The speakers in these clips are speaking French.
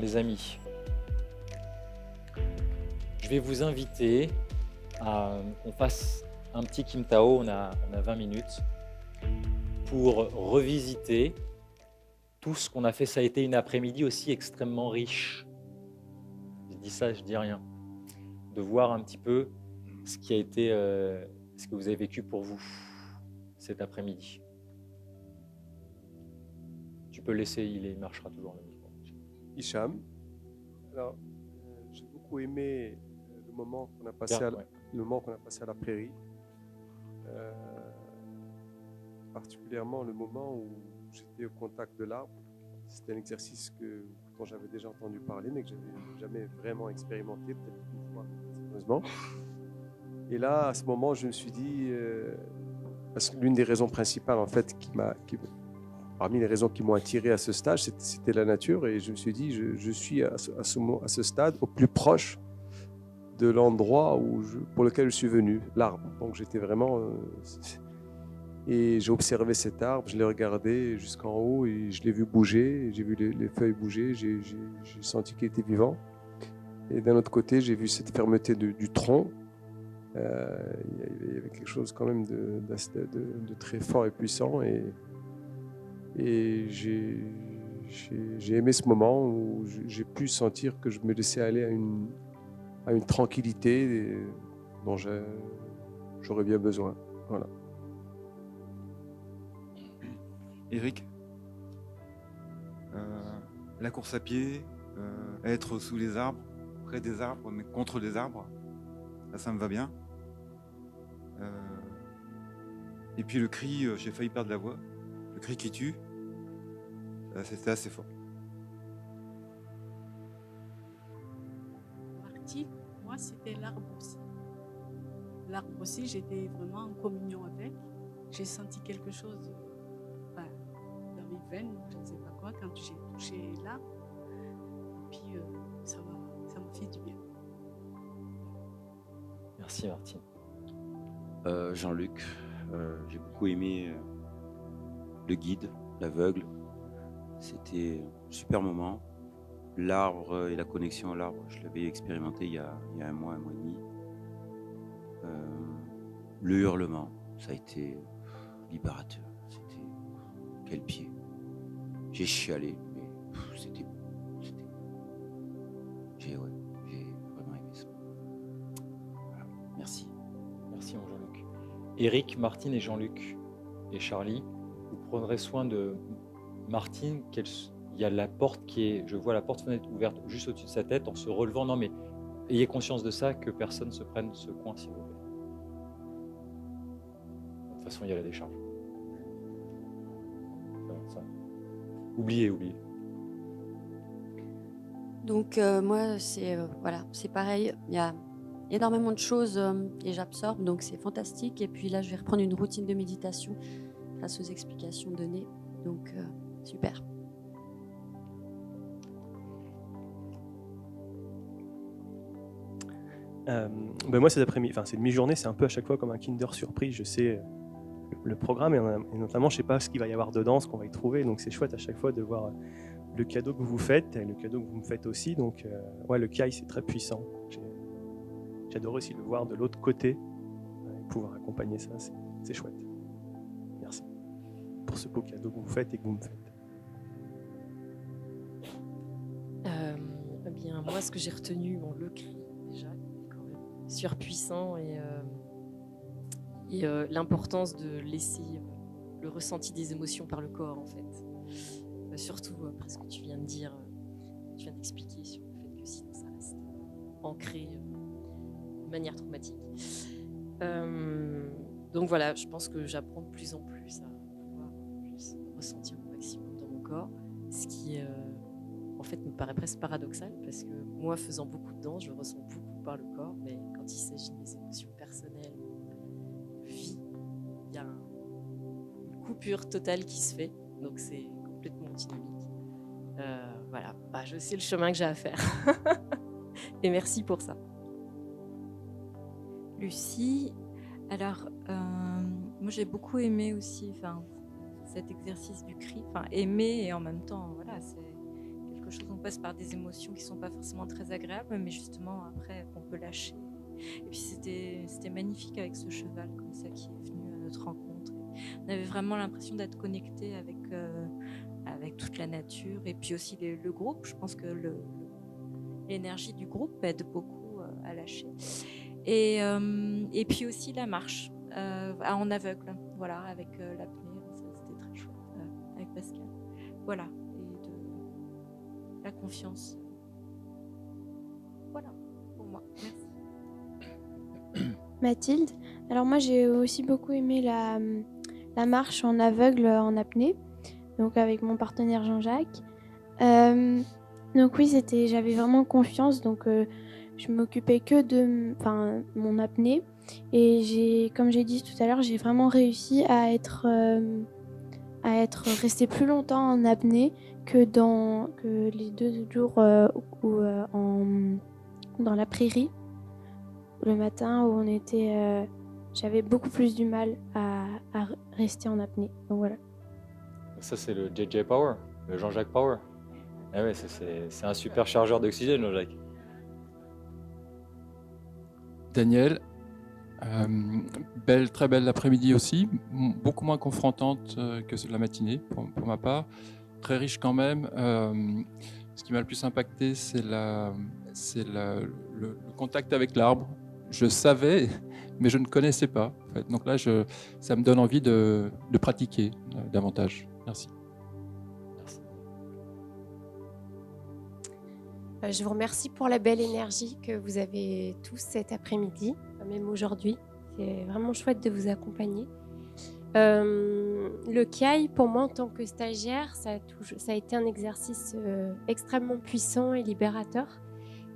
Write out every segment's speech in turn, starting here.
les amis, je vais vous inviter à qu'on fasse un petit Kimtao, on a 20 minutes, pour revisiter tout ce qu'on a fait. Ça a été une après-midi aussi extrêmement riche. Je dis ça, je dis rien. De voir un petit peu ce qui a été, ce que vous avez vécu pour vous cet après-midi. Tu peux le laisser, il marchera toujours le micro. Hicham, alors j'ai beaucoup aimé le moment qu'on a passé, Bien, ouais. le moment qu'on a passé à la prairie, euh, particulièrement le moment où j'étais au contact de l'arbre. C'était un exercice dont j'avais déjà entendu parler, mais que je n'avais jamais vraiment expérimenté, peut-être une fois, sérieusement. Et là, à ce moment, je me suis dit, parce que l'une des raisons principales, en fait, parmi les raisons qui m'ont attiré à ce stage, c'était la nature. Et je me suis dit, je suis à ce stade au plus proche de l'endroit pour lequel je suis venu, l'arbre. Donc j'étais vraiment... et j'ai observé cet arbre, je l'ai regardé jusqu'en haut et je l'ai vu bouger, j'ai vu les feuilles bouger, j'ai senti qu'il était vivant. Et d'un autre côté, j'ai vu cette fermeté du tronc. Il y avait quelque chose quand même de très fort et puissant. Et j'ai aimé ce moment où j'ai pu sentir que je me laissais aller à une tranquillité dont j'aurais bien besoin. Voilà. Eric, la course à pied, être sous les arbres, près des arbres, mais contre les arbres, ça me va bien. Et puis le cri, j'ai failli perdre la voix, le cri qui tue, c'était assez fort. Martine, moi c'était l'arbre aussi. L'arbre aussi, j'étais vraiment en communion avec. J'ai senti quelque chose dans mes veines, je ne sais pas quoi, quand j'ai touché l'arbre. Et puis ça m'a fait du bien. Merci Martine. Jean-Luc, j'ai beaucoup aimé le guide, l'aveugle. C'était un super moment. L'arbre et la connexion à l'arbre, je l'avais expérimenté il y a un mois et demi. Le hurlement, ça a été libérateur. C'était quel pied. J'ai chialé, mais c'était beau. J'ai vraiment aimé ça. Voilà. Merci. Merci mon Jean-Luc. Eric, Martine et Jean-Luc et Charlie, vous prendrez soin de Martine. Il y a la porte je vois la porte-fenêtre ouverte juste au-dessus de sa tête en se relevant. Non mais ayez conscience de ça, que personne se prenne ce coin s'il vous plaît. De toute façon, il y a la décharge. Ça. Oubliez. Donc moi, c'est pareil. Il y a énormément de choses et j'absorbe, donc c'est fantastique. Et puis là, je vais reprendre une routine de méditation grâce aux explications données. Donc super. Moi, cet après-midi, cette demi-journée, c'est un peu à chaque fois comme un Kinder surprise. Je sais le programme et notamment, je sais pas ce qu'il va y avoir dedans, ce qu'on va y trouver. Donc c'est chouette à chaque fois de voir le cadeau que vous faites et le cadeau que vous me faites aussi. Donc le Kai, c'est très puissant. J'adore aussi le voir de l'autre côté et pouvoir accompagner ça, c'est chouette. Merci pour ce beau cadeau que vous faites et que vous me faites. Bien, moi, ce que j'ai retenu, le cri, déjà, quand même surpuissant et l'importance de laisser le ressenti des émotions par le corps, en fait. Surtout après ce que tu viens de dire, tu viens d'expliquer sur le fait que sinon ça reste ancré de manière traumatique. Donc voilà, je pense que j'apprends de plus en plus à pouvoir plus ressentir au maximum dans mon corps, ce qui en fait me paraît presque paradoxal parce que moi, faisant beaucoup de danse, je ressens beaucoup par le corps, mais quand il s'agit des émotions personnelles, de vie, il y a une coupure totale qui se fait, donc c'est complètement dynamique. Voilà, je sais le chemin que j'ai à faire. Et merci pour ça. Lucie, alors moi j'ai beaucoup aimé aussi cet exercice du cri, aimer et en même temps voilà, c'est quelque quelque chose, on passe par des émotions qui sont pas forcément très agréables, mais justement après qu'on peut lâcher. Et puis c'était magnifique avec ce cheval comme ça qui est venu à notre rencontre. On avait vraiment l'impression d'être connecté avec toute la nature et puis aussi le groupe. Je pense que l'énergie du groupe aide beaucoup à lâcher. Et puis aussi la marche en aveugle, voilà, avec l'apnée, ça c'était très chouette avec Pascal. Voilà, et de la confiance. Voilà, pour moi. Merci. Mathilde. Alors moi j'ai aussi beaucoup aimé la marche en aveugle en apnée, donc avec mon partenaire Jean-Jacques. Donc oui, j'avais vraiment confiance, donc je m'occupais que de mon apnée et comme j'ai dit tout à l'heure, j'ai vraiment réussi à être resté plus longtemps en apnée que les 2 jours dans la prairie le matin où j'avais beaucoup plus du mal à rester en apnée. Donc voilà. Ça, c'est le JJ Power, le Jean-Jacques Power. Ah ouais, c'est un super chargeur d'oxygène, Jean-Jacques. Daniel, très belle l'après-midi aussi, beaucoup moins confrontante que la matinée pour ma part, très riche quand même. Ce qui m'a le plus impacté, c'est le contact avec l'arbre. Je savais, mais je ne connaissais pas. En fait. Donc là, ça me donne envie de pratiquer davantage. Merci. Je vous remercie pour la belle énergie que vous avez tous cet après-midi, même aujourd'hui. C'est vraiment chouette de vous accompagner. Le KAI, pour moi, en tant que stagiaire, ça a été un exercice extrêmement puissant et libérateur.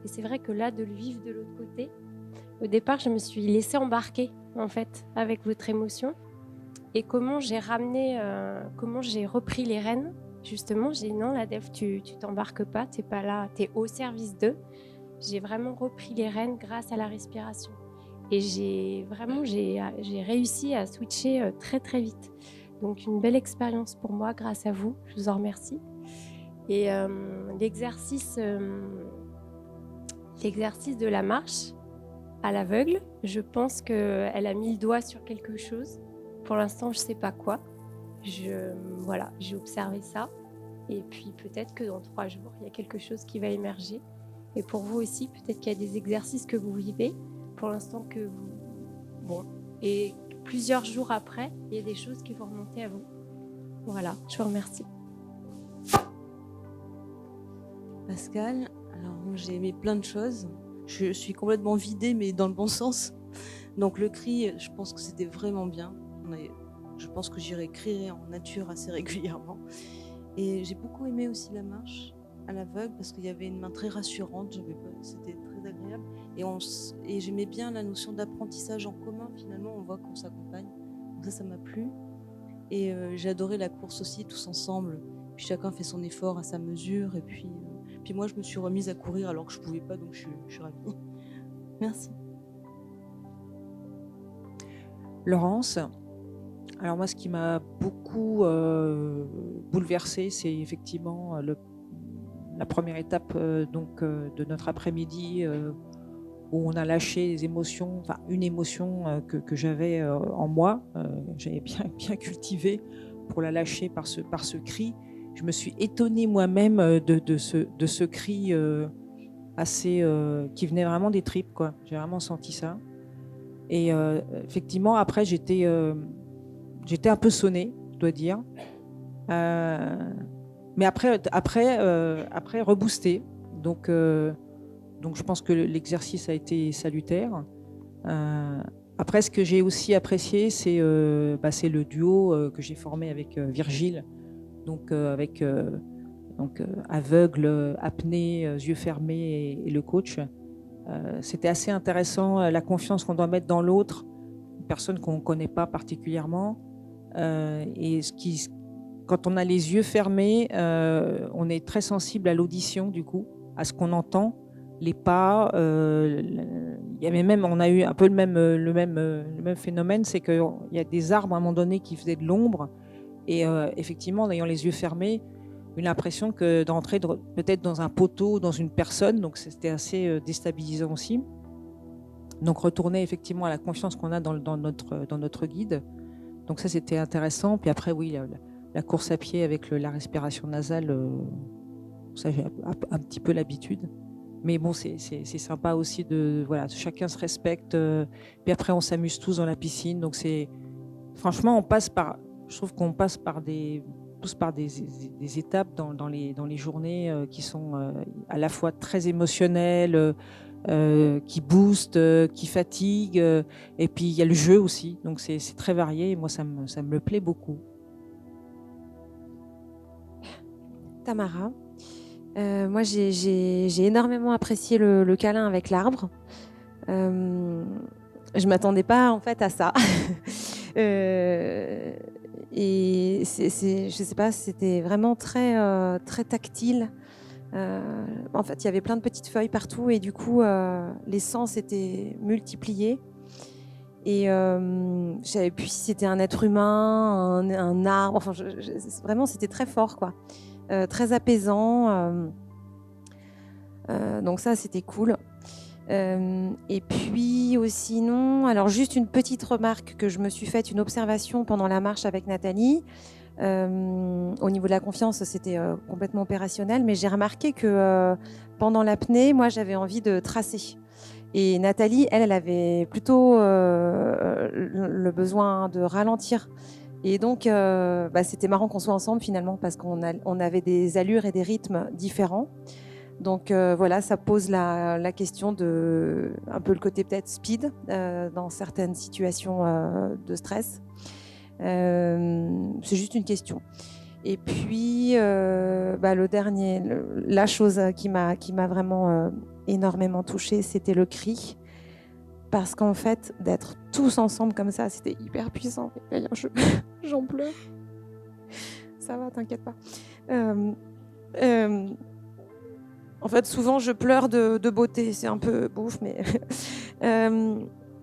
Et c'est vrai que là, de le vivre de l'autre côté, au départ, je me suis laissée embarquer, en fait, avec votre émotion. Et comment j'ai repris les rênes. Justement, j'ai dit non, la Def, tu t'embarques pas, t'es pas là, t'es au service d'eux. J'ai vraiment repris les rênes grâce à la respiration. Et j'ai réussi à switcher très très vite. Donc une belle expérience pour moi grâce à vous, je vous en remercie. Et l'exercice de la marche à l'aveugle, je pense qu'elle a mis le doigt sur quelque chose. Pour l'instant, je ne sais pas quoi. J'ai observé ça. Et puis peut-être que dans 3 jours, il y a quelque chose qui va émerger. Et pour vous aussi, peut-être qu'il y a des exercices que vous vivez. Pour l'instant et plusieurs jours après, il y a des choses qui vont remonter à vous. Voilà, je vous remercie. Pascal, alors moi j'ai aimé plein de choses. Je suis complètement vidée, mais dans le bon sens. Donc le cri, je pense que c'était vraiment bien. Je pense que j'irai crier en nature assez régulièrement. Et j'ai beaucoup aimé aussi la marche à l'aveugle parce qu'il y avait une main très rassurante. C'était très agréable. Et j'aimais bien la notion d'apprentissage en commun. Finalement, on voit qu'on s'accompagne. Donc ça m'a plu. Et j'ai adoré la course aussi, tous ensemble. Puis chacun fait son effort à sa mesure. Et puis moi, je me suis remise à courir alors que je ne pouvais pas. Donc je suis ravie. Merci. Laurence, alors moi, ce qui m'a beaucoup bouleversée, c'est effectivement la première étape de notre après-midi où on a lâché les émotions, enfin une émotion que j'avais en moi, j'avais bien cultivé pour la lâcher par ce cri. Je me suis étonnée moi-même de ce cri assez qui venait vraiment des tripes, quoi. J'ai vraiment senti ça. Et effectivement, après, j'étais un peu sonnée, je dois dire. Mais après reboostée. Donc, je pense que l'exercice a été salutaire. Après, ce que j'ai aussi apprécié, c'est le duo que j'ai formé avec Virgile, donc avec aveugle, apnée, yeux fermés et le coach. C'était assez intéressant, la confiance qu'on doit mettre dans l'autre, une personne qu'on ne connaît pas particulièrement. Et quand on a les yeux fermés, on est très sensible à l'audition, du coup, à ce qu'on entend, les pas. Il y avait même, on a eu un peu le même phénomène, c'est qu'il y a des arbres à un moment donné qui faisaient de l'ombre. Et effectivement, en ayant les yeux fermés, eu l'impression que d'entrer peut-être dans un poteau, dans une personne, donc c'était assez déstabilisant aussi. Donc retourner effectivement à la confiance qu'on a dans notre guide. Donc ça, c'était intéressant. Puis après, oui, la course à pied avec la respiration nasale, ça j'ai un petit peu l'habitude. Mais bon, c'est sympa aussi voilà, chacun se respecte. Puis après, on s'amuse tous dans la piscine. Donc franchement, je trouve qu'on passe tous par des étapes dans les journées qui sont à la fois très émotionnelles, qui boostent, qui fatiguent. Et puis il y a le jeu aussi. Donc c'est très varié. Et moi, ça me plaît beaucoup. Tamara. Moi, j'ai énormément apprécié le câlin avec l'arbre. Je m'attendais pas en fait à ça. Et je sais pas, c'était vraiment très tactile. En fait, il y avait plein de petites feuilles partout et du coup, les sens étaient multipliés. Et je savais plus si c'était un être humain, un arbre. Enfin, vraiment, c'était très fort, quoi. Très apaisant. Donc ça, c'était cool. Et puis sinon, alors juste une petite remarque que je me suis faite, une observation pendant la marche avec Nathalie. Au niveau de la confiance, c'était complètement opérationnel, mais j'ai remarqué que pendant l'apnée, moi, j'avais envie de tracer. Et Nathalie, elle avait plutôt le besoin de ralentir. Et donc, c'était marrant qu'on soit ensemble finalement parce qu'on avait des allures et des rythmes différents. Donc voilà, ça pose la question de un peu le côté peut-être speed dans certaines situations de stress. C'est juste une question. Et puis, la chose qui m'a vraiment énormément touchée, c'était le cri. Parce qu'en fait, d'être tous ensemble comme ça, c'était hyper puissant. D'ailleurs, j'en pleure. Ça va, t'inquiète pas. En fait, souvent, je pleure de beauté. C'est un peu bouffe, mais...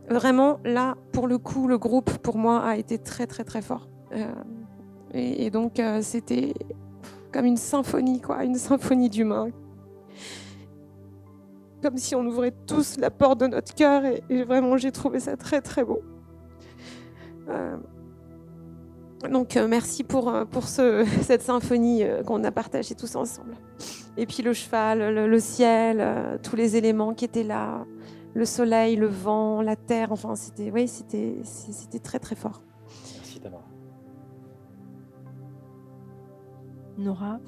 vraiment, là, pour le coup, le groupe, pour moi, a été très, très, très fort. Et donc, c'était comme une symphonie, quoi. Une symphonie d'humains. Comme si on ouvrait tous la porte de notre cœur. Et vraiment, j'ai trouvé ça très, très beau. Donc, merci pour cette symphonie qu'on a partagée tous ensemble. Et puis le cheval, le ciel, tous les éléments qui étaient là, le soleil, le vent, la terre, enfin, c'était très, très fort. Merci, Tamara. Nora,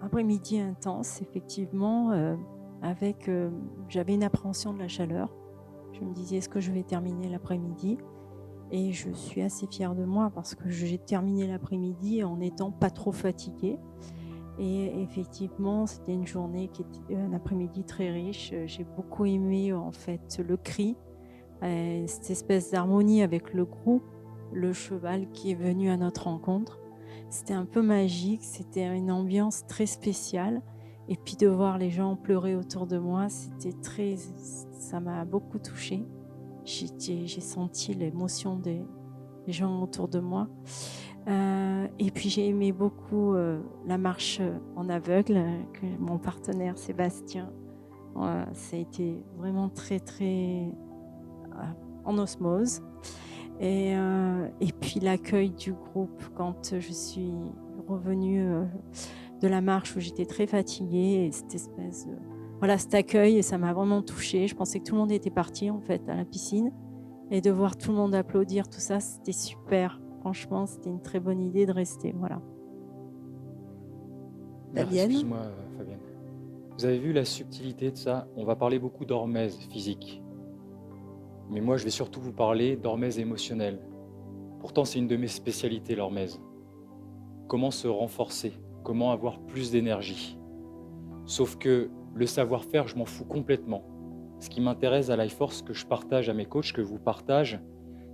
après-midi intense, effectivement, j'avais une appréhension de la chaleur. Je me disais, est-ce que je vais terminer l'après-midi ? Et je suis assez fière de moi parce que j'ai terminé l'après-midi en n'étant pas trop fatiguée. Et effectivement, c'était une journée qui était un après-midi très riche. J'ai beaucoup aimé en fait le cri, cette espèce d'harmonie avec le groupe, le cheval qui est venu à notre rencontre. C'était un peu magique, c'était une ambiance très spéciale. Et puis de voir les gens pleurer autour de moi, ça m'a beaucoup touchée. J'ai senti l'émotion des gens autour de moi. Et puis j'ai aimé beaucoup la marche en aveugle que mon partenaire Sébastien, ça a été vraiment très très en osmose. Et puis l'accueil du groupe quand je suis revenue de la marche où j'étais très fatiguée, et cette espèce de... Voilà, cet accueil, et ça m'a vraiment touchée. Je pensais que tout le monde était parti en fait à la piscine, et de voir tout le monde applaudir, tout ça, c'était super. Franchement, c'était une très bonne idée de rester. Voilà. Fabienne. Excuse-moi, Fabienne. Vous avez vu la subtilité de ça ? On va parler beaucoup d'hormèse physique. Mais moi, je vais surtout vous parler d'hormèse émotionnelle. Pourtant, c'est une de mes spécialités, l'hormèse. Comment se renforcer ? Comment avoir plus d'énergie ? Sauf que le savoir-faire, je m'en fous complètement. Ce qui m'intéresse à Lifeforce, que je partage à mes coachs, que je vous partage,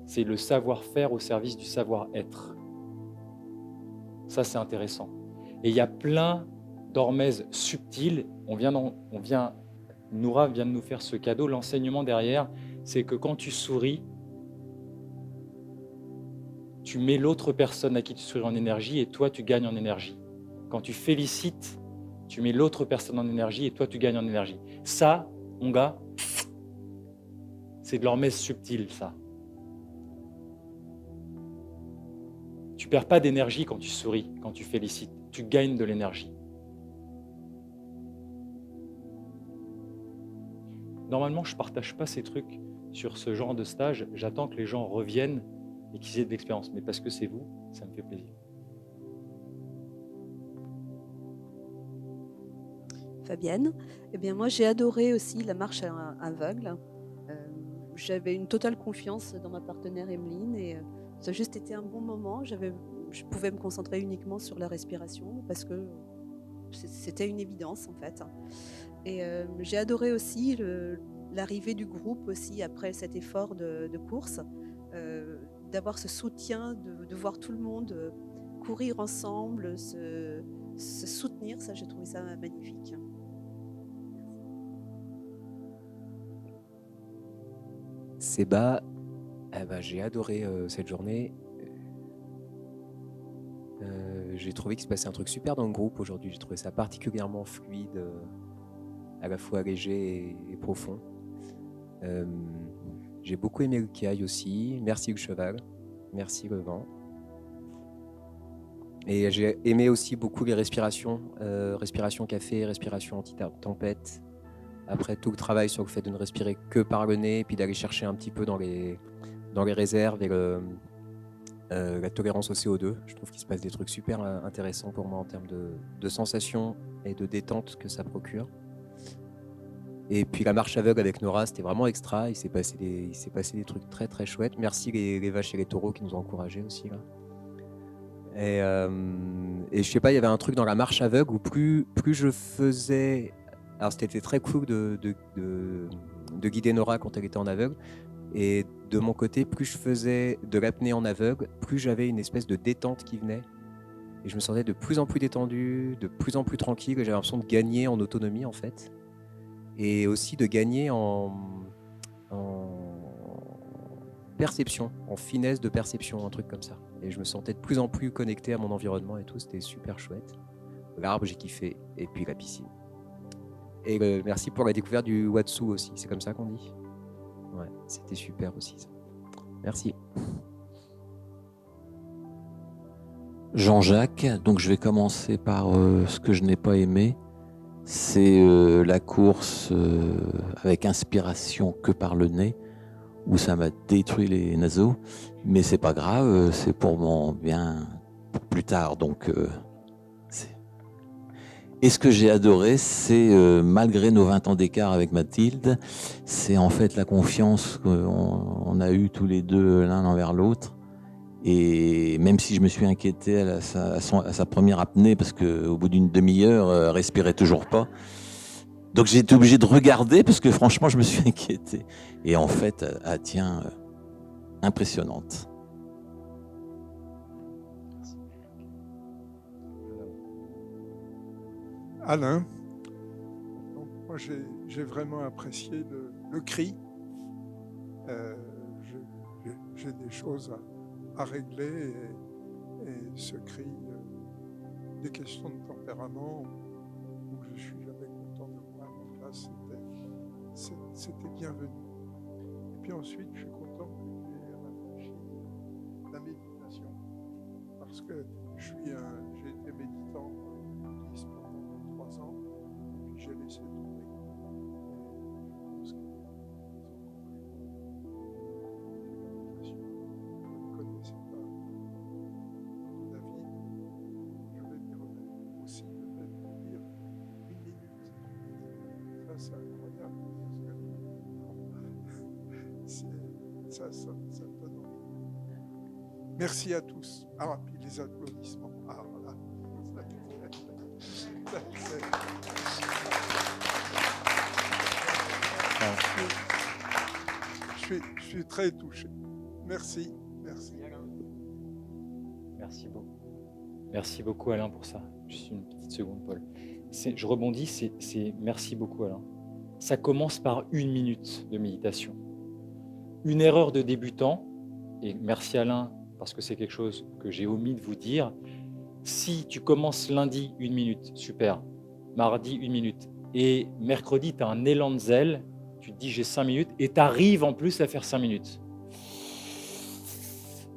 c'est le savoir-faire au service du savoir-être. Ça, c'est intéressant. Et il y a plein d'hormèses subtiles. Noura vient de nous faire ce cadeau. L'enseignement derrière, c'est que quand tu souris, tu mets l'autre personne à qui tu souris en énergie et toi, tu gagnes en énergie. Quand tu félicites, tu mets l'autre personne en énergie et toi, tu gagnes en énergie. Ça, mon gars, c'est de l'hormèse subtile, ça. Tu perds pas d'énergie quand tu souris, quand tu félicites. Tu gagnes de l'énergie. Normalement, je ne partage pas ces trucs sur ce genre de stage. J'attends que les gens reviennent et qu'ils aient de l'expérience. Mais parce que c'est vous, ça me fait plaisir. Fabienne. Eh bien, moi, j'ai adoré aussi la marche aveugle. J'avais une totale confiance dans ma partenaire Emeline et ça a juste été un bon moment. Je pouvais me concentrer uniquement sur la respiration parce que c'était une évidence en fait. Et j'ai adoré aussi l'arrivée du groupe aussi après cet effort de course, d'avoir ce soutien, de voir tout le monde courir ensemble, se soutenir. Ça, j'ai trouvé ça magnifique. Séba, j'ai adoré cette journée. J'ai trouvé qu'il se passait un truc super dans le groupe aujourd'hui. J'ai trouvé ça particulièrement fluide, à la fois léger et profond. J'ai beaucoup aimé le kiaï aussi. Merci le cheval. Merci le vent. Et j'ai aimé aussi beaucoup les respirations. Respiration café, respiration anti-tempête. Après tout le travail sur le fait de ne respirer que par le nez, et puis d'aller chercher un petit peu dans les réserves et la tolérance au CO2. Je trouve qu'il se passe des trucs super intéressants pour moi en termes de sensations et de détente que ça procure. Et puis la marche aveugle avec Nora, c'était vraiment extra. Il s'est passé des trucs très très chouettes. Merci les vaches et les taureaux qui nous ont encouragés aussi là. Et je sais pas, il y avait un truc dans la marche aveugle où plus je faisais... Alors c'était très cool de guider Nora quand elle était en aveugle. Et de mon côté, plus je faisais de l'apnée en aveugle, plus j'avais une espèce de détente qui venait. Et je me sentais de plus en plus détendu, de plus en plus tranquille. Et j'avais l'impression de gagner en autonomie en fait. Et aussi de gagner en perception, en finesse de perception, un truc comme ça. Et je me sentais de plus en plus connecté à mon environnement et tout, c'était super chouette. L'arbre, j'ai kiffé, et puis la piscine. Et merci pour la découverte du Watsu aussi, c'est comme ça qu'on dit? Ouais, c'était super aussi ça. Merci. Jean-Jacques, donc je vais commencer par ce que je n'ai pas aimé. C'est la course avec inspiration que par le nez, où ça m'a détruit les naseaux. Mais c'est pas grave, c'est pour mon bien pour plus tard. Donc, Et ce que j'ai adoré, c'est malgré nos 20 ans d'écart avec Mathilde, c'est en fait la confiance qu'on a eue tous les deux l'un envers l'autre. Et même si je me suis inquiété à sa première apnée, parce qu'au bout d'une demi-heure, elle respirait toujours pas. Donc j'ai été obligé de regarder, parce que franchement, je me suis inquiété. Et en fait, elle tient impressionnante. Alain, donc moi j'ai vraiment apprécié le cri. J'ai des choses à régler et ce cri, des questions de tempérament où je suis jamais content de moi, donc là c'était bienvenu. Et puis ensuite je suis content que tu aies rafraîchi la méditation parce que j'ai été méditant bouddhiste pendant 3 ans et puis j'ai laissé tomber. Et je pense que c'est incroyable. Ça donne envie. Merci à tous. Ah, puis les applaudissements. Ah, voilà. Je suis très touché. Merci. Merci. Merci beaucoup Alain pour ça. Juste une petite seconde, Paul. Je rebondis, c'est merci beaucoup Alain. Ça commence par 1 minute de méditation. Une erreur de débutant, et merci Alain parce que c'est quelque chose que j'ai omis de vous dire. Si tu commences lundi, 1 minute, super. Mardi, 1 minute. Et mercredi, tu as un élan de zèle, tu te dis j'ai 5 minutes, et tu arrives en plus à faire 5 minutes.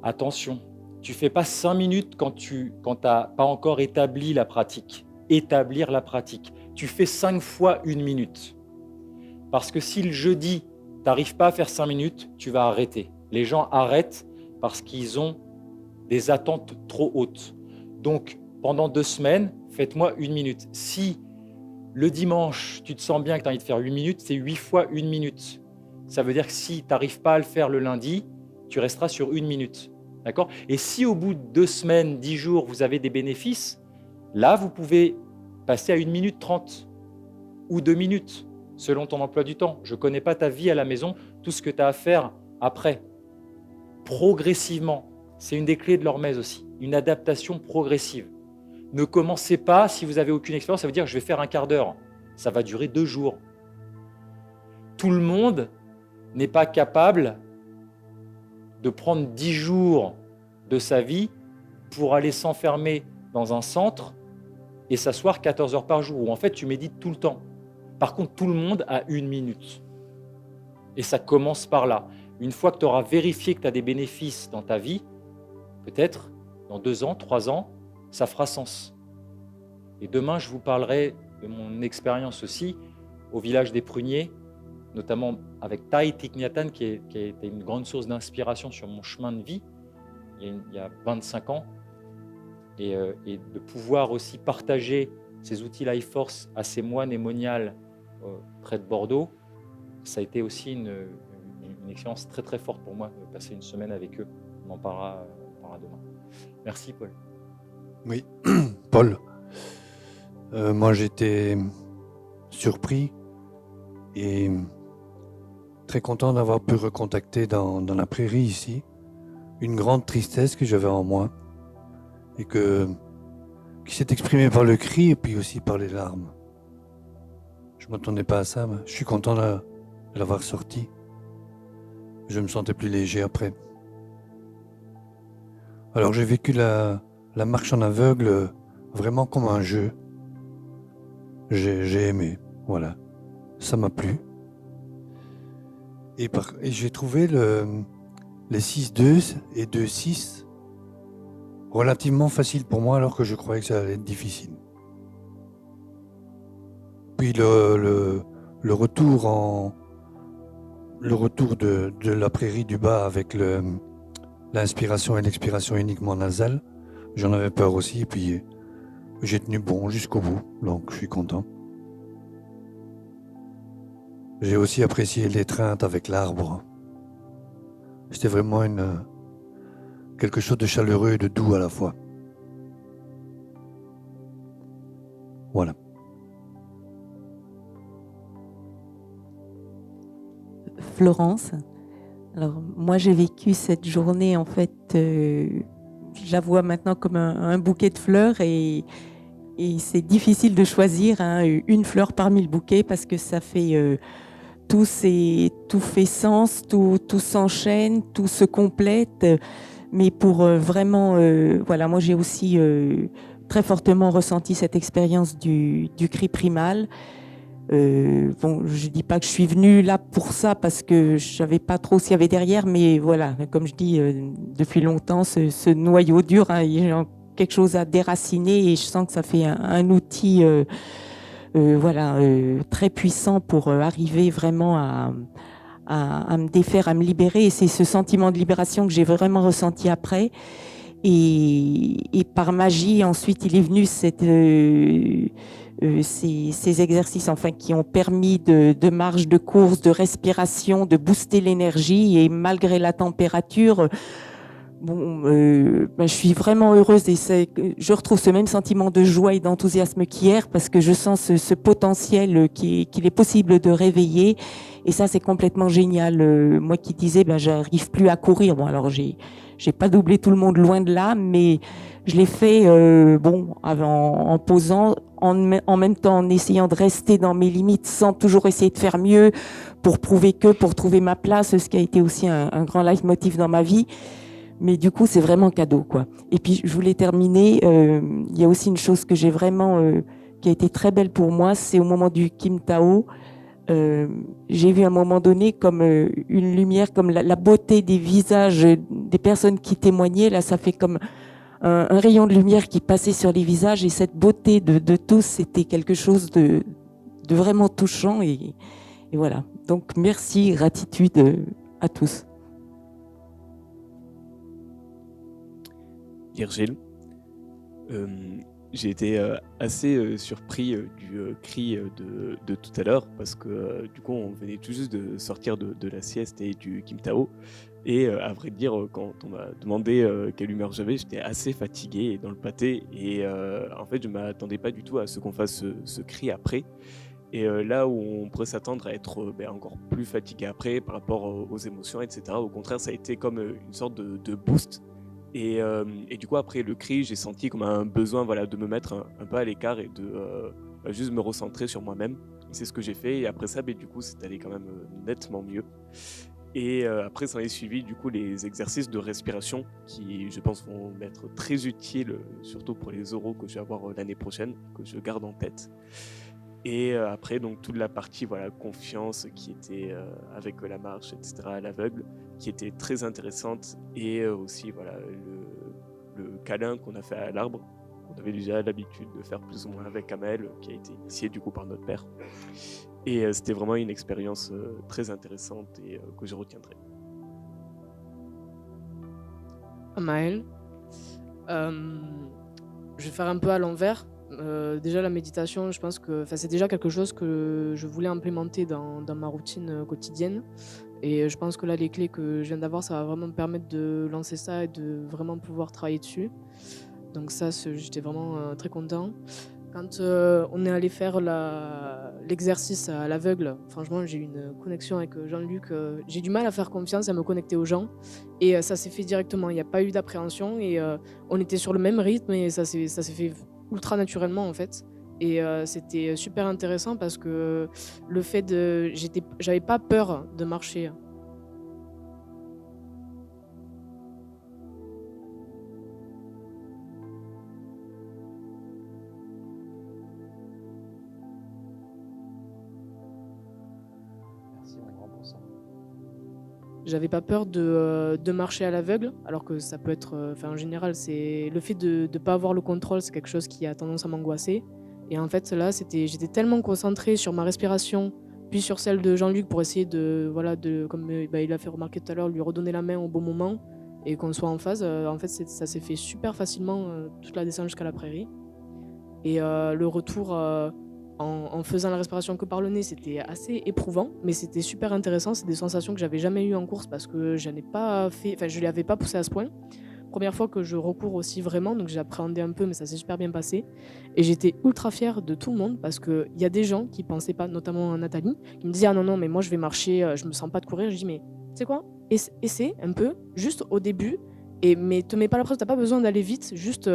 Attention, tu ne fais pas 5 minutes quand tu n'as pas encore établi la pratique. Établir la pratique. Tu fais 5 fois 1 minute. Parce que si le jeudi, tu n'arrives pas à faire 5 minutes, tu vas arrêter. Les gens arrêtent parce qu'ils ont des attentes trop hautes. Donc, pendant 2 semaines, faites-moi 1 minute. Si le dimanche, tu te sens bien que tu as envie de faire 8 minutes, c'est 8 fois 1 minute. Ça veut dire que si tu n'arrives pas à le faire le lundi, tu resteras sur 1 minute. D'accord ? Et si au bout de 2 semaines, 10 jours, vous avez des bénéfices, là, vous pouvez passer à 1 minute 30 ou 2 minutes, selon ton emploi du temps. Je ne connais pas ta vie à la maison, tout ce que tu as à faire après. Progressivement, c'est une des clés de l'hormèse aussi, une adaptation progressive. Ne commencez pas, si vous n'avez aucune expérience, ça veut dire je vais faire un quart d'heure. Ça va durer 2 jours. Tout le monde n'est pas capable de prendre 10 jours de sa vie pour aller s'enfermer dans un centre et s'asseoir 14 heures par jour, où en fait tu médites tout le temps. Par contre, tout le monde a 1 minute. Et ça commence par là. Une fois que tu auras vérifié que tu as des bénéfices dans ta vie, peut-être dans 2 ans, 3 ans, ça fera sens. Et demain, je vous parlerai de mon expérience aussi au village des Pruniers, notamment avec Thai Thich Nhat Hanh, qui a été une grande source d'inspiration sur mon chemin de vie il y a 25 ans. Et de pouvoir aussi partager ces outils Life Force à ces moines et moniales près de Bordeaux, ça a été aussi une expérience très très forte pour moi de passer une semaine avec eux. On en parlera demain. Merci Paul. Oui, Paul. Moi j'étais surpris et très content d'avoir pu recontacter dans la prairie ici une grande tristesse que j'avais en moi et qui s'est exprimée par le cri et puis aussi par les larmes. Je ne m'attendais pas à ça, mais je suis content de l'avoir sorti. Je me sentais plus léger après. Alors j'ai vécu la marche en aveugle vraiment comme un jeu. J'ai aimé, voilà. Ça m'a plu. Et j'ai trouvé les 6-2 et 2-6 relativement faciles pour moi alors que je croyais que ça allait être difficile. Puis le retour de la prairie du bas avec l'inspiration et l'expiration uniquement nasale, j'en avais peur aussi, et puis j'ai tenu bon jusqu'au bout, donc je suis content. J'ai aussi apprécié l'étreinte avec l'arbre. C'était vraiment quelque chose de chaleureux et de doux à la fois. Voilà. Florence. Alors moi j'ai vécu cette journée en fait, je la vois maintenant comme un bouquet de fleurs et c'est difficile de choisir une fleur parmi le bouquet parce que ça fait tout fait sens, tout s'enchaîne, tout se complète. Mais pour vraiment, voilà, moi j'ai aussi très fortement ressenti cette expérience du cri primal. Bon, je dis pas que je suis venue là pour ça parce que je savais pas trop ce qu'il y avait derrière, mais voilà, comme je dis depuis longtemps, ce noyau dur, il y a quelque chose à déraciner et je sens que ça fait un outil, voilà, très puissant pour arriver vraiment à me défaire, à me libérer. Et c'est ce sentiment de libération que j'ai vraiment ressenti après. Et par magie, ensuite, il est venu ces exercices enfin, qui ont permis de marche, de course, de respiration, de booster l'énergie. Et malgré la température, bon, je suis vraiment heureuse et je retrouve ce même sentiment de joie et d'enthousiasme qu'hier parce que je sens ce potentiel qu'il est possible de réveiller. Et ça, c'est complètement génial. Moi qui disais, j'arrive plus à courir. Bon, alors j'ai pas doublé tout le monde, loin de là, mais je l'ai fait en posant, en même temps en essayant de rester dans mes limites sans toujours essayer de faire mieux pour trouver ma place, ce qui a été aussi un grand leitmotiv dans ma vie. Mais du coup, c'est vraiment cadeau, quoi. Et puis, je voulais terminer. Il y a aussi une chose que j'ai vraiment, qui a été très belle pour moi, c'est au moment du Kim Tao. J'ai vu à un moment donné comme une lumière, comme la beauté des visages des personnes qui témoignaient. Là, ça fait comme un rayon de lumière qui passait sur les visages. Et cette beauté de tous, c'était quelque chose de vraiment touchant. Et voilà. Donc, merci, gratitude à tous. Virgile, j'ai été assez surpris du cri de tout à l'heure parce que du coup on venait tout juste de sortir de la sieste et du Kim Tao et à vrai dire quand on m'a demandé quelle humeur j'avais, j'étais assez fatigué et dans le pâté et en fait je m'attendais pas du tout à ce qu'on fasse ce cri après. Et là où on pourrait s'attendre à être encore plus fatigué après par rapport aux émotions, etc. Au contraire, ça a été comme une sorte de boost. Et du coup, après le cri, j'ai senti comme un besoin de me mettre un peu à l'écart et de juste me recentrer sur moi-même. C'est ce que j'ai fait. Et après ça, du coup, c'est allé quand même nettement mieux. Et après, ça en est suivi du coup les exercices de respiration qui, je pense, vont m'être très utiles, surtout pour les oraux que je vais avoir l'année prochaine, que je garde en tête. Et après, donc, toute la partie confiance qui était avec la marche, etc., à l'aveugle, qui était très intéressante. Et aussi le câlin qu'on a fait à l'arbre, qu'on avait déjà l'habitude de faire plus ou moins avec Amel, qui a été initié du coup par notre père. Et c'était vraiment une expérience très intéressante et que je retiendrai. Amael, je vais faire un peu à l'envers. Déjà la méditation, je pense que c'est déjà quelque chose que je voulais implémenter dans ma routine quotidienne. Et je pense que là, les clés que je viens d'avoir, ça va vraiment me permettre de lancer ça et de vraiment pouvoir travailler dessus. Donc ça, j'étais vraiment très content. Quand on est allé faire l'exercice à l'aveugle, franchement, j'ai eu une connexion avec Jean-Luc. J'ai du mal à faire confiance, à me connecter aux gens. Et ça s'est fait directement. Il n'y a pas eu d'appréhension. Et on était sur le même rythme et ça s'est fait ultra naturellement en fait. Et c'était super intéressant parce que le fait j'avais pas peur de marcher. Merci mon grand pour ça. J'avais pas peur de marcher à l'aveugle, alors que ça peut être... en général, c'est le fait de ne pas avoir le contrôle, c'est quelque chose qui a tendance à m'angoisser. Et en fait, là, j'étais tellement concentrée sur ma respiration, puis sur celle de Jean-Luc pour essayer comme il a fait remarquer tout à l'heure, lui redonner la main au bon moment et qu'on soit en phase. En fait, ça s'est fait super facilement, toute la descente jusqu'à la prairie. Et le retour... En faisant la respiration que par le nez, c'était assez éprouvant, mais c'était super intéressant. C'est des sensations que j'avais jamais eues en course parce que je ne l'avais pas poussé à ce point. Première fois que je recours aussi vraiment, donc j'ai appréhendé un peu, mais ça s'est super bien passé. Et j'étais ultra fière de tout le monde parce qu'il y a des gens qui pensaient pas, notamment Nathalie, qui me disaient ah non, mais moi je vais marcher, je me sens pas de courir. Je dis mais tu sais quoi, essaie un peu, juste au début, mais te mets pas la pression, t'as pas besoin d'aller vite, juste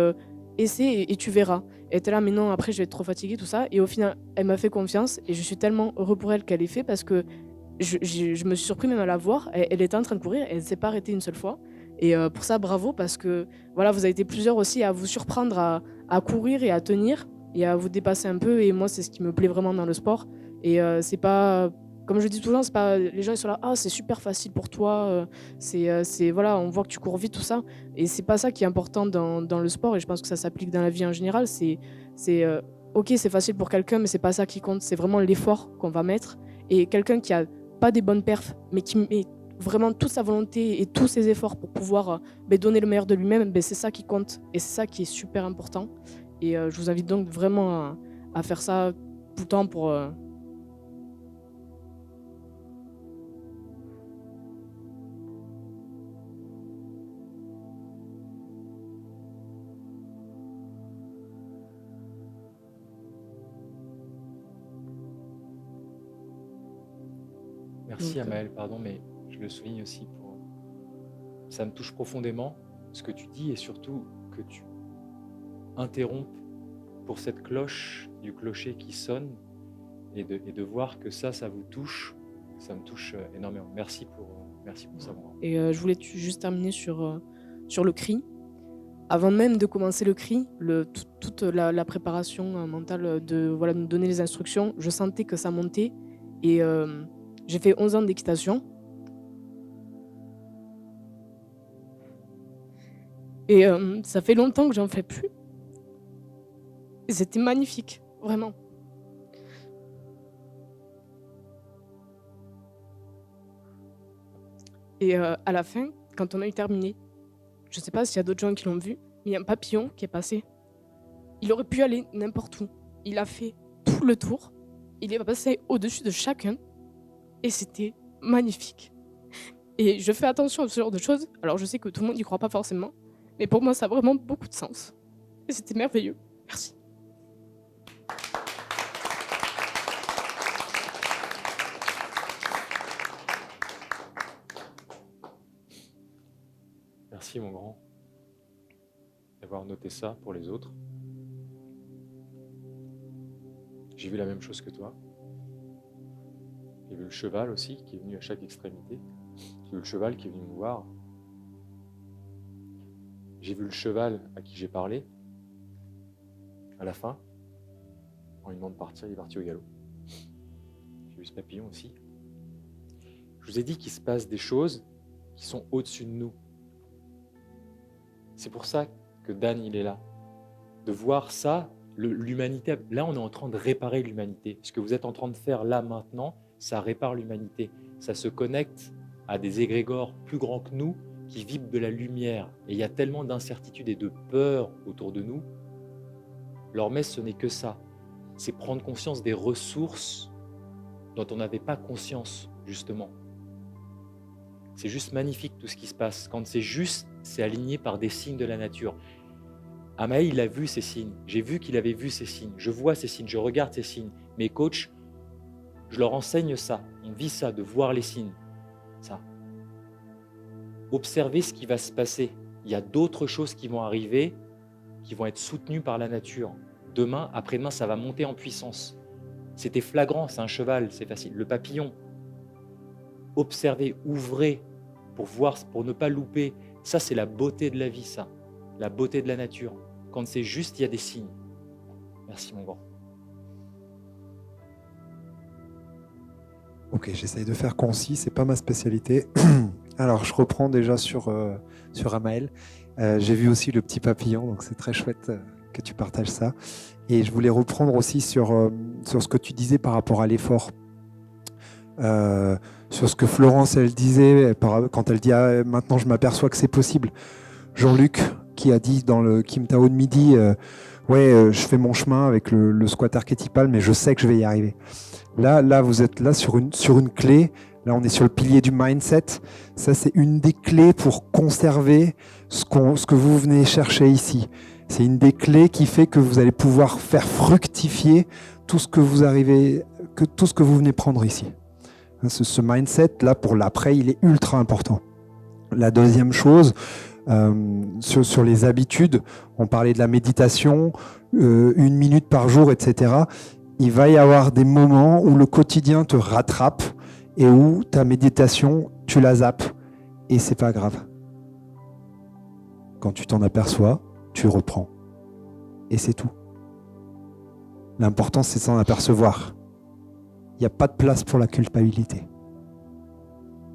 essaie et tu verras. Elle était là, mais non, après je vais être trop fatiguée, tout ça. Et au final, elle m'a fait confiance et je suis tellement heureux pour elle qu'elle ait fait parce que je me suis surpris même à la voir. Elle était en train de courir, elle ne s'est pas arrêtée une seule fois. Et pour ça, bravo parce que voilà, vous avez été plusieurs aussi à vous surprendre à courir et à tenir et à vous dépasser un peu. Et moi, c'est ce qui me plaît vraiment dans le sport. Et c'est pas... Comme je dis toujours, c'est pas les gens ils sont là, ah c'est super facile pour toi, voilà, on voit que tu cours vite tout ça, et c'est pas ça qui est important dans le sport, et je pense que ça s'applique dans la vie en général. Ok, c'est facile pour quelqu'un, mais c'est pas ça qui compte, c'est vraiment l'effort qu'on va mettre. Et quelqu'un qui a pas des bonnes perfs, mais qui met vraiment toute sa volonté et tous ses efforts pour pouvoir donner le meilleur de lui-même, c'est ça qui compte, et c'est ça qui est super important. Et je vous invite donc vraiment à faire ça tout le temps pour Merci Amael, pardon, mais je le souligne aussi ça me touche profondément ce que tu dis et surtout que tu interrompes pour cette cloche du clocher qui sonne et de voir que ça vous touche, ça me touche énormément. Merci pour ça. Et je voulais juste terminer sur sur le cri. Avant même de commencer le cri, toute la préparation mentale de voilà, nous donner les instructions, je sentais que ça montait. Et j'ai fait 11 ans d'équitation. Et ça fait longtemps que j'en fais plus. Et c'était magnifique, vraiment. Et à la fin, quand on a eu terminé, je ne sais pas s'il y a d'autres gens qui l'ont vu, mais il y a un papillon qui est passé. Il aurait pu aller n'importe où. Il a fait tout le tour. Il est passé au-dessus de chacun. Et c'était magnifique. Et je fais attention à ce genre de choses. Alors je sais que tout le monde n'y croit pas forcément. Mais pour moi, ça a vraiment beaucoup de sens. Et c'était merveilleux. Merci. Merci mon grand d'avoir noté ça pour les autres. J'ai vu la même chose que toi. J'ai vu le cheval aussi qui est venu à chaque extrémité. J'ai vu le cheval qui est venu me voir. J'ai vu le cheval à qui j'ai parlé. À la fin, quand il demande de partir, il est parti au galop. J'ai vu ce papillon aussi. Je vous ai dit qu'il se passe des choses qui sont au-dessus de nous. C'est pour ça que Dan, il est là. De voir ça, l'humanité. Là, on est en train de réparer l'humanité. Ce que vous êtes en train de faire là, maintenant, ça répare l'humanité. Ça se connecte à des égrégores plus grands que nous qui vibrent de la lumière. Et il y a tellement d'incertitudes et de peur autour de nous. Leur messe, ce n'est que ça. C'est prendre conscience des ressources dont on n'avait pas conscience, justement. C'est juste magnifique tout ce qui se passe. Quand c'est juste, c'est aligné par des signes de la nature. Amaï, il a vu ces signes. J'ai vu qu'il avait vu ces signes. Je vois ces signes, je regarde ces signes. Mes coachs, je leur enseigne ça. On vit ça, de voir les signes. Ça. Observez ce qui va se passer. Il y a d'autres choses qui vont arriver, qui vont être soutenues par la nature. Demain, après-demain, ça va monter en puissance. C'était flagrant, c'est un cheval, c'est facile. Le papillon. Observez, ouvrez pour voir, pour ne pas louper. Ça, c'est la beauté de la vie, ça. La beauté de la nature. Quand c'est juste, il y a des signes. Merci, mon grand. Ok, j'essaye de faire concis, c'est pas ma spécialité. Alors, je reprends déjà sur Amaël. J'ai vu aussi le petit papillon, donc c'est très chouette que tu partages ça. Et je voulais reprendre aussi sur ce que tu disais par rapport à l'effort. Sur ce que Florence, elle disait, quand elle dit ah, maintenant je m'aperçois que c'est possible. Jean-Luc, qui a dit dans le Kim Tao de midi, je fais mon chemin avec le squat archétypal, mais je sais que je vais y arriver. Là, vous êtes là sur une clé. Là, on est sur le pilier du mindset. Ça, c'est une des clés pour conserver ce que vous venez chercher ici. C'est une des clés qui fait que vous allez pouvoir faire fructifier tout ce que vous venez prendre ici. Ce mindset-là, pour l'après, il est ultra important. La deuxième chose, sur les habitudes, on parlait de la méditation, 1 minute par jour, etc. Il va y avoir des moments où le quotidien te rattrape et où ta méditation, tu la zappes. Et c'est pas grave. Quand tu t'en aperçois, tu reprends. Et c'est tout. L'important, c'est de s'en apercevoir. Il n'y a pas de place pour la culpabilité.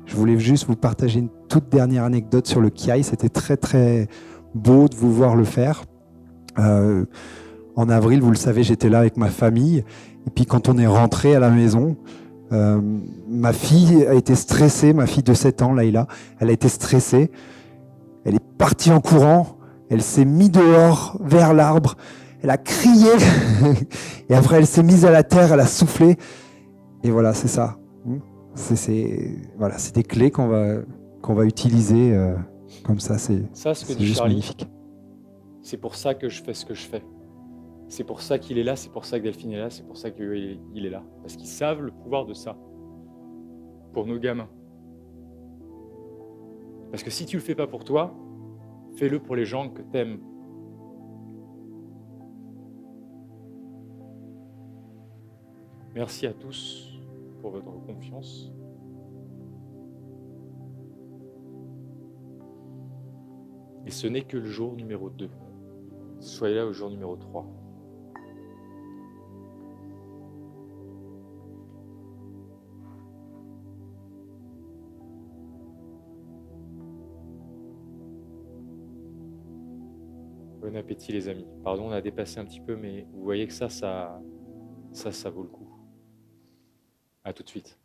Je voulais juste vous partager une toute dernière anecdote sur le Kiai. C'était très très beau de vous voir le faire. En avril, vous le savez, j'étais là avec ma famille. Et puis quand on est rentré à la maison, ma fille a été stressée, ma fille de 7 ans, Laïla, elle a été stressée. Elle est partie en courant, elle s'est mise dehors vers l'arbre, elle a crié et après elle s'est mise à la terre, elle a soufflé. Et voilà, c'est ça. C'est des clés qu'on va utiliser comme ça. C'est ce que dit juste Charlie, magnifique. C'est pour ça que je fais ce que je fais. C'est pour ça qu'il est là, c'est pour ça que Delphine est là, c'est pour ça qu'il est là. Parce qu'ils savent le pouvoir de ça. Pour nos gamins. Parce que si tu le fais pas pour toi, fais-le pour les gens que t'aimes. Merci à tous pour votre confiance. Et ce n'est que le jour numéro 2. Soyez là au jour numéro 3. Bon appétit les amis. Pardon, on a dépassé un petit peu, mais vous voyez que ça vaut le coup. À tout de suite.